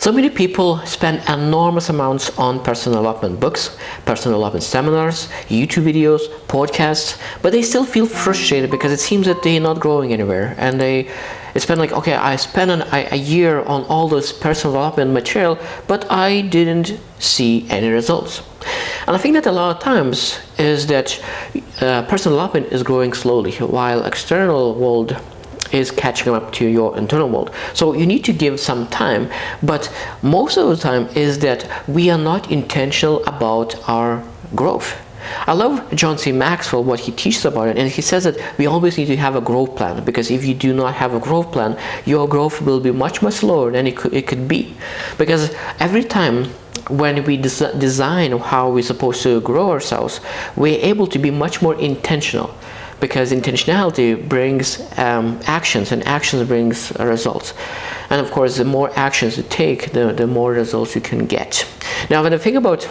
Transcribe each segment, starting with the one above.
So many people spend enormous amounts on personal development books, personal development seminars, YouTube videos, podcasts, but they still feel frustrated because it seems that they're not growing anywhere. And they spend like, okay, I spent a year on all this personal development material, but I didn't see any results. And I think that a lot of times is that personal development is growing slowly while external world is catching up to your internal world. So you need to give some time, but most of the time is that we are not intentional about our growth. I love John C. Maxwell, what he teaches about it, and he says that we always need to have a growth plan, because if you do not have a growth plan, your growth will be much slower than it could be. Because every time when we design how we're supposed to grow ourselves, we're able to be much more intentional, because intentionality brings actions, and actions brings results. And of course, the more actions you take, the more results you can get. Now, when I think about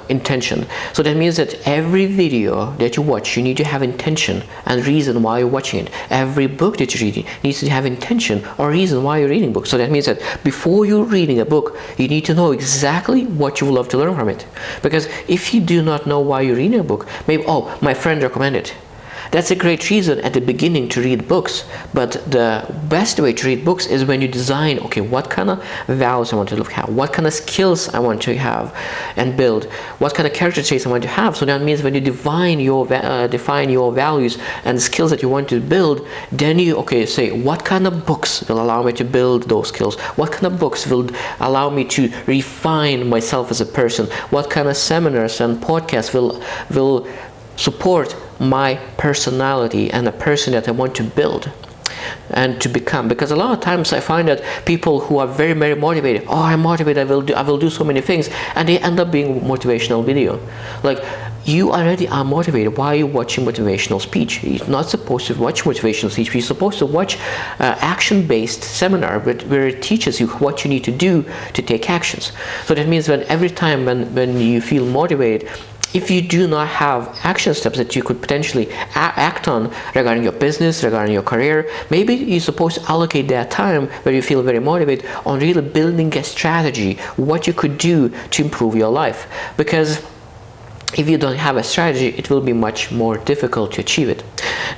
intention, so that means that every video that you watch, you need to have intention and reason why you're watching it. Every book that you're reading needs to have intention or reason why you're reading books. So that means that before you're reading a book, you need to know exactly what you would love to learn from it. Because if you do not know why you're reading a book, maybe, oh, my friend recommended it. That's a great reason at the beginning to read books, but the best way to read books is when you design, okay, what kind of values I want to look at, what kind of skills I want to have and build, what kind of character traits I want to have. So that means when you define your values and the skills that you want to build, then you, okay, say, what kind of books will allow me to build those skills? What kind of books will allow me to refine myself as a person? What kind of seminars and podcasts will support my personality and the person that I want to build and to become? Because a lot of times I find that people who are very, very motivated, oh, I'm motivated, I will do so many things, and they end up being motivational video. Like, you already are motivated. Why are you watching motivational speech? You're not supposed to watch motivational speech. You're supposed to watch action-based seminar where it teaches you what you need to do to take actions. So that means when every time when you feel motivated, if you do not have action steps that you could potentially act on regarding your business, regarding your career, maybe you're supposed to allocate that time where you feel very motivated on really building a strategy, what you could do to improve your life. Because if you don't have a strategy, it will be much more difficult to achieve it.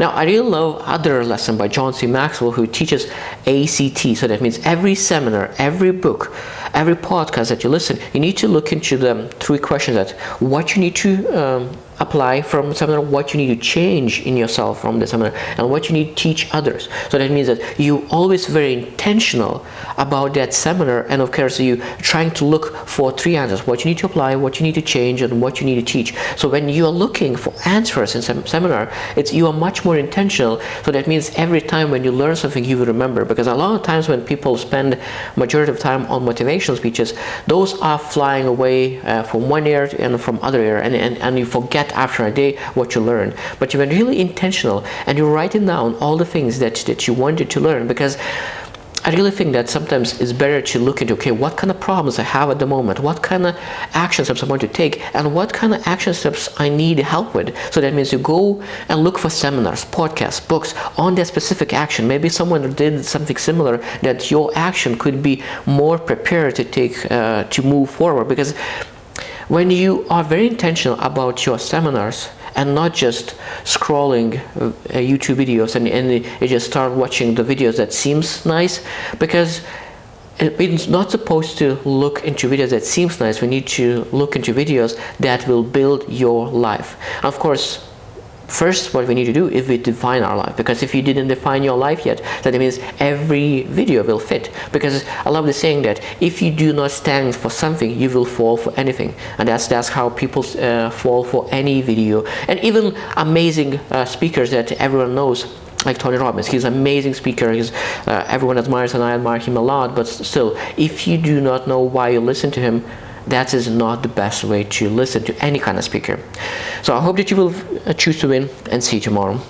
Now, I really love other lesson by John C. Maxwell, who teaches ACT. So that means every seminar, every book, every podcast that you listen, you need to look into the 3 questions: that what you need to apply from the seminar, what you need to change in yourself from the seminar, and what you need to teach others. So that means that you always very intentional about that seminar, and of course you trying to look for 3 answers: what you need to apply, what you need to change, and what you need to teach. So when you are looking for answers in some seminar, you are much more intentional. So that means every time when you learn something, you will remember. Because a lot of times when people spend majority of time on motivational speeches, those are flying away from one ear and from other ear, and you forget after a day what you learned. But you're really intentional and you're writing down all the things that you wanted to learn. Because I really think that sometimes it's better to look into, okay, what kind of problems I have at the moment, what kind of action steps I want to take, and what kind of action steps I need help with. So that means you go and look for seminars, podcasts, books on that specific action. Maybe someone did something similar that your action could be more prepared to take to move forward. Because when you are very intentional about your seminars and not just scrolling YouTube videos and you just start watching the videos that seems nice, because it's not supposed to look into videos that seems nice. We need to look into videos that will build your life. And of course, first, what we need to do is we define our life. Because if you didn't define your life yet, that means every video will fit. Because I love the saying that if you do not stand for something, you will fall for anything. And that's how people fall for any video. And even amazing speakers that everyone knows, like Tony Robbins. He's an amazing speaker. Everyone admires, and I admire him a lot. But still, if you do not know why you listen to him, that is not the best way to listen to any kind of speaker. So I hope that you will choose to win, and see you tomorrow.